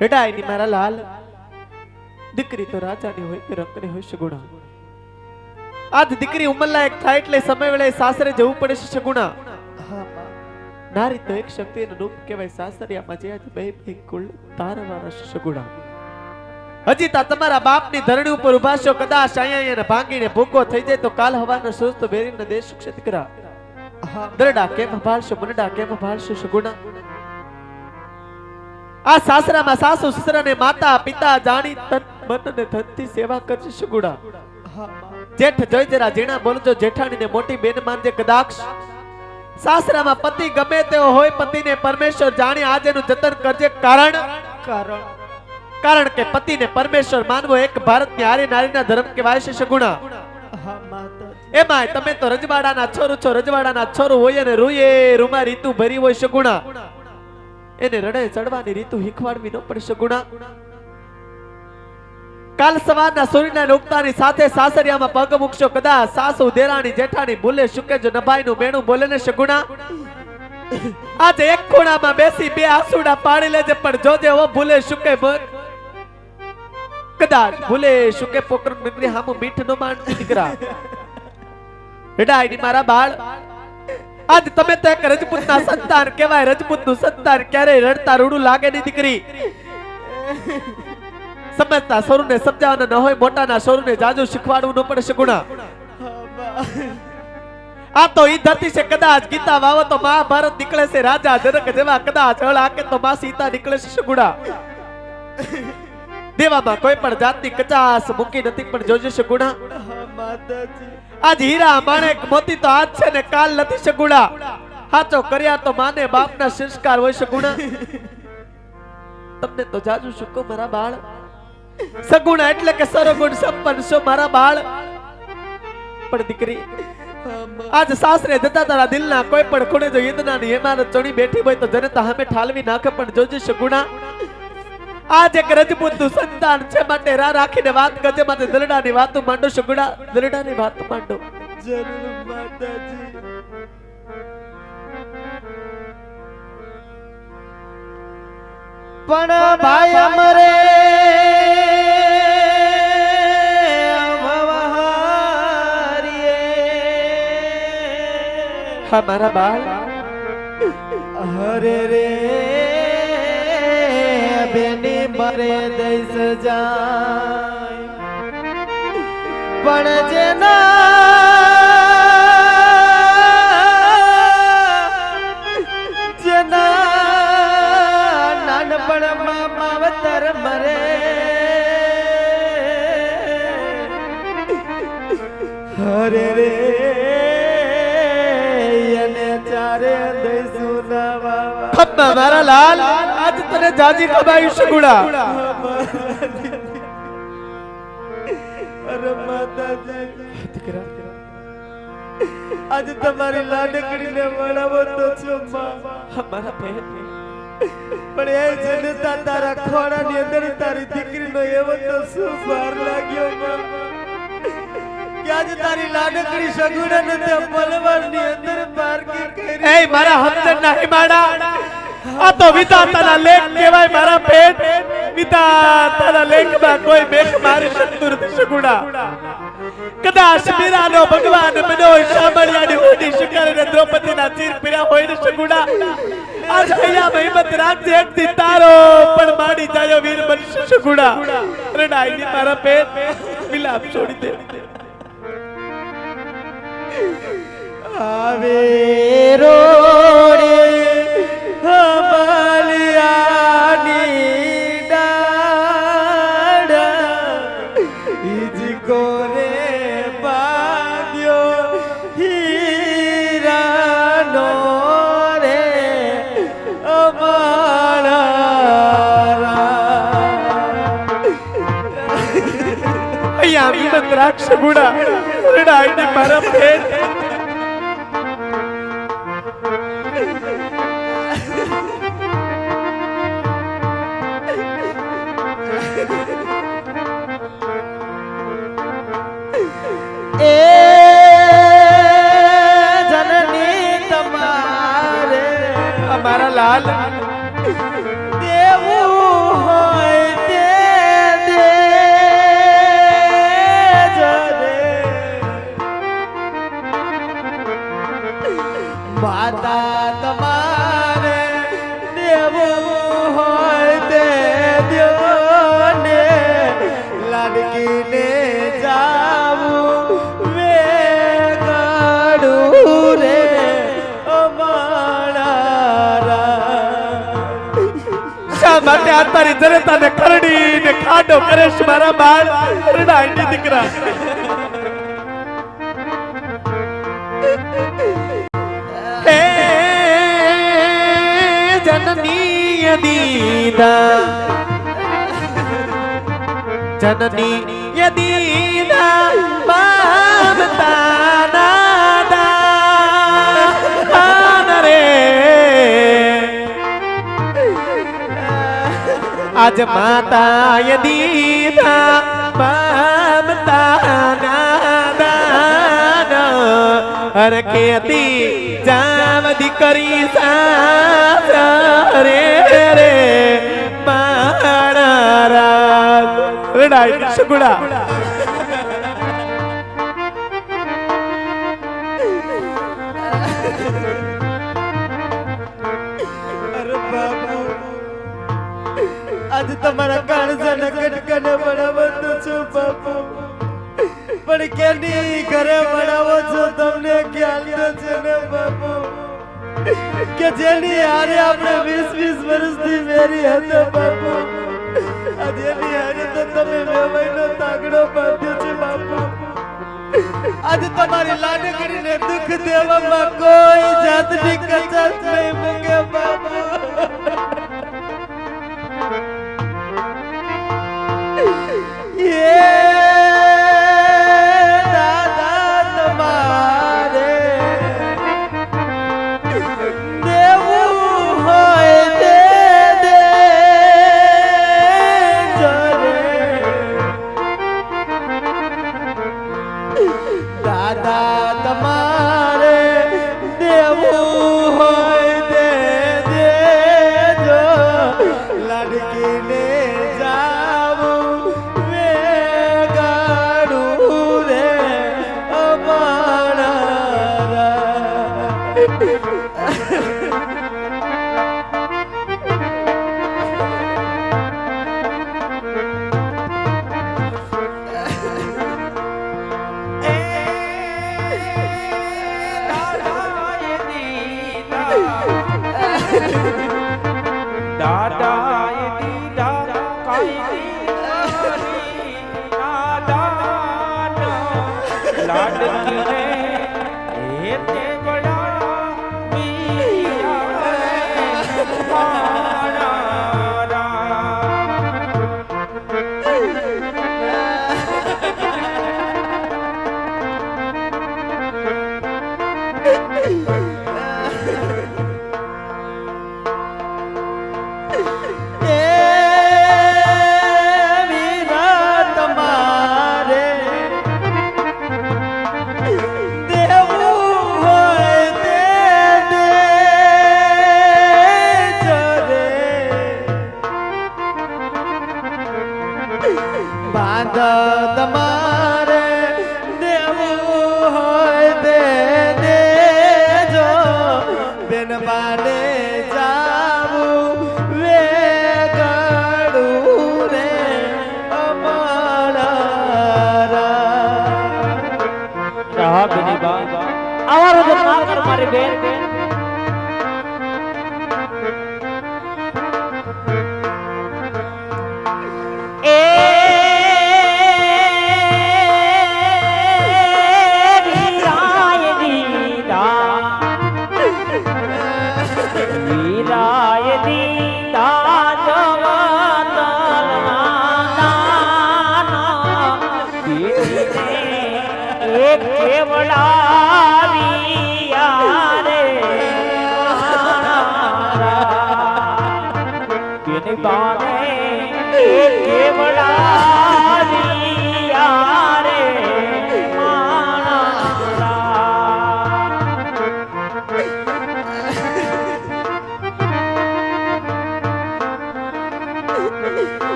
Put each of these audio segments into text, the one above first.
હેડાઈની મારા લાલ દીકરી તો રાજાની હોય કે રંકની હોય સગુણા આજ દીકરી ઉંમરલાયક થાય એટલે સમય વેળે સાસરે જવું પડે છે સગુણા નારી તો એક શક્તિનું રૂપ કહેવાય સાસરિયામાં જે આજ બે કુલ તારવાના સગુણા હજી તા તમારા બાપની ધરણી ઉપર ઉભા છો કદાચ અહીંયા ભાંગીને ભૂકો થઈ જાય તો કાલ હવાના સૂઝ તો બેરીને દેશ દીકરા દરડા કેમ ભાળશો મનડા કેમ ભાળશો સગુણા આ સાસરામાં સાસુ સસરાને માતા પિતા જાણી તન મન ને ધનથી સેવા કરશે સગુણા જેઠ જોઈ જરા જીણા બોલજો જેઠાણીને મોટી બેન માનજે કદાચ સાસરામાં પતિ ગમે તેવો હોય પતિને પરમેશ્વર જાણી આજેનું જતન કરજે કારણ કે પતિને પરમેશ્વર માનવો એક ભારતની આર્ય નારીના ધર્મ કહેવાય છે સગુણા એમાંય તમે તો રજવાડાના છોરો છો રજવાડાના છોરો હોય અને રૂએ રૂમા રીતુ ભરી હોય સગુણા એને રડે ચડવાની રીતુ શીખવાડવી ન પડે સગુણા કાલ સવારના સૂર્યના ઉગતાની સાથે સાસરિયામાં પગ મૂકશો કદાચ સાસુ દેરાણી જેઠાણી ભૂલે શુકે જો નભાઈનું મેણું બોલે ને સગુણા આજે એક ખૂણામાં બેસી બે આંસુડા પાડી લેજે પણ જોજે ઓ ભૂલે શુકે કદાચ ભૂલે શુકે પોકર નીકળી હામું મીઠ નો માંડતી દીકરા હેડાઈની મારા બાળ આજ તમે તો એક રજપૂતના સંતાન કહેવાય રજપૂતનું સંતાન ક્યારેય રડતા રૂડું લાગે નહીં દીકરી સમજતા સ્વરૂપને સમજાવવાના ન હોય મોટાના સ્વરૂપને જાજુ શીખવાડવું ન પડે સગુણા આ તો ઈ ધરતી છે કદાચ ગીતા વાવો તો મહાભારત નીકળે છે રાજા જનક જેવા કદાચ હળ આકે તો માં સીતા નીકળે છે સગુણા દેવામાં કોઈ પણ જાતની કચાસ મૂકી નથી પણ જોજો સગુણા આજ હીરા માણેક મોતી તો આજ છે ને કાલ નથી સગુણા હાચો કર્યા તો માને બાપના સંસ્કાર હોય સગુણા તમને તો જાજુ શુકો મારા બાળ સગુણા એટલે કે સર્વગુણ સંપન્ન છો મારા બાળ પણ દીકરી આજ સાસરે જતા તારા દિલના કોઈ પણ ખૂણે જો ઈદનાની હેમારત ચણી બેઠી હોય તો જનતા સામે ઠાલવી નાખે પણ જોજે સગુણા આજ એક રજપૂતનું સંતાન છે માટે રા રાખીને વાત કરજે માટે દરડાની વાતો માંડો સગુણા દરડાની વાતો માંડો જરૂર માતાજી પણ ભાઈ અમરે હા મારા બાળ હરે રે બેની મરે દઈસ જાય પણ જેના નાનપણમાં માવતર મરે હરે રે મારા લાલ આજ તને જાજી કમાયું સગુણા અરે માતાજી દીકરા આજ તમારી લાડકડીને વડાવો તો છો મારા બેન પણ એ જનતા તારા ખોડાની અંદર તારી દીકરીનો એવો તો શું ભાર લાગ્યો કે આજ તારી લાડકડી સગુણાને તે પલવારની અંદર પારકી કરી એ મારા હમદર્દના હિમાડા આ તો વિધાતાના લેખ કહેવાય મારા પેટ વિધાતાના લેખમાં કોઈ મેઘ મારી શકતું નથી સગુણા કદાચ મીરાનો ભગવાન બન્યો સાંભળ્યાની ઓડી શિકારીને દ્રૌપદીના ચીર પીર્યા હોય ને સગુણા આજ અહીંયા હિંમત રાખજે એક દી તારો પણ માડી જાયો વીર બનશે સગુણા રડાઈની મારા પેટ વિલાપ છોડી દે આવે રોડે હમાલિયાની ડાડા ઇજકો રે બાંધ્યો હીરાનો રે અમારા અહીંયા વિમત રાખ સગુણા રડાઈની મારા પેટ એ જનની તમારે અમારા લાલ દેવું શા માટે આ તારી જનતાને ખરડીને ખાડો કરે છે મારા બાળ રડાઈની દીકરા હે જનની દીદા જનની દીદા મમતા નાદા રે આજ માતા દીદા મમતા નાદા હર કેતી જાવ દીકરી રે રે મારા રડાઈ સગુડા અરે બાપુ આજ તમારા કાળજાના કટકાને બનાવતો છું બાપુ પણ કેની ઘરે બનાવો છો તમને ખ્યાલ તો છે ને બાપુ કે જેની હારે આપણે 20 વર્ષથી મેરી હતો બાપુ આજે એની હારે તો તમે વેવાઈનો તાગડો બાંધ્યો છે બાપુ આજે તમારી લાડકડીને દુઃખ દેવામાં કોઈ જાતની કચાશ નહીં મૂકે બાપુ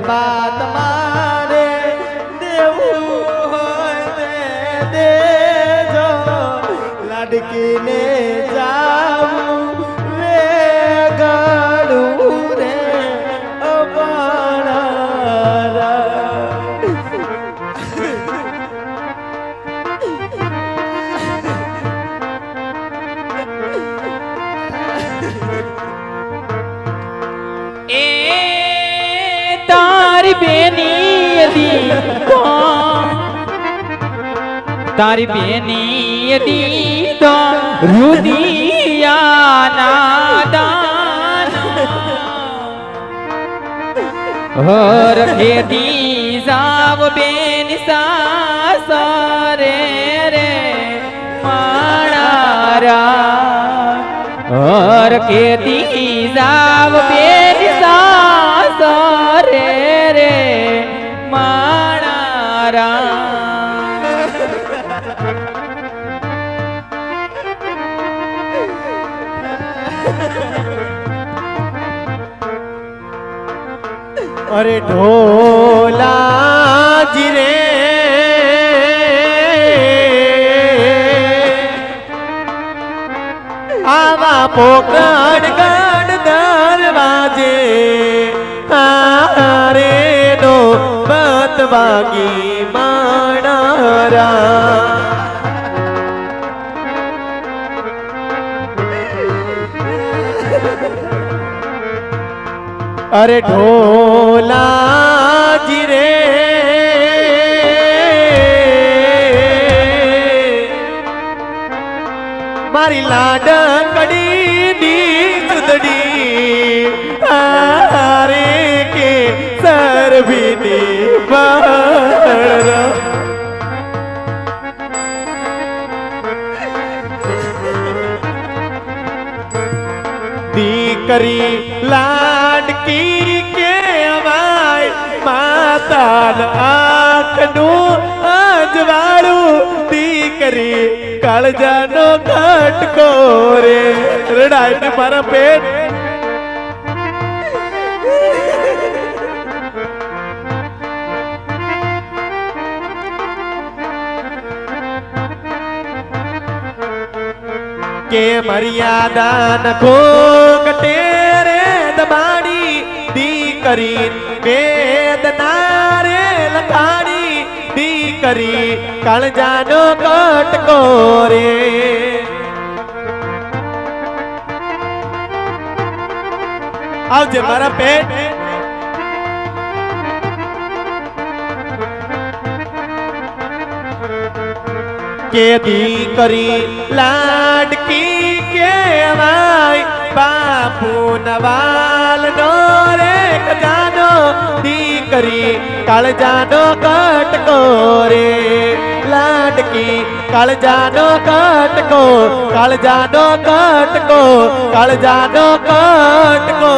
બાત મારે દેવું હોય તે દેજો મૂકીને જાવું વેગળું રે અબાણા. એ તારી બેની દીધો તારી બેની દીધો રુદિયાના દાન હર ખેતી જાવ બેન સાસરે રે માણારા હર ખેતી જાવ બેન સાસરે રે માણારા અરે ઢોલાજી રે આવા પોકળ ગણ દરવાજે હારે નો બત વાગી માણારા. અરે ઢોલાજી રે મારી લાડકડી દી ચુદડી હારે કે સરબીની બળ દીકરી લાડકી કે અમાય માતાન આંખનું અજવાળું દીકરી કાળજાનો ઘટકો રે રડાય ને મારા પેટ. કે મર્યાદા ન ખોગટે રે દબાણી દીકરી વેદના રે લખાણી દીકરી કાળજાનો કટકો રે. આવજે મારા પેટ. કે દીકરી લાડકી કેવાય બાપુ નવાલ નો રે ખજાનો દીકરી કાળજાનો કટકો રે લાડકી કાળજાનો કટકો કાળજાનો કટકો કાળજાનો કટકો.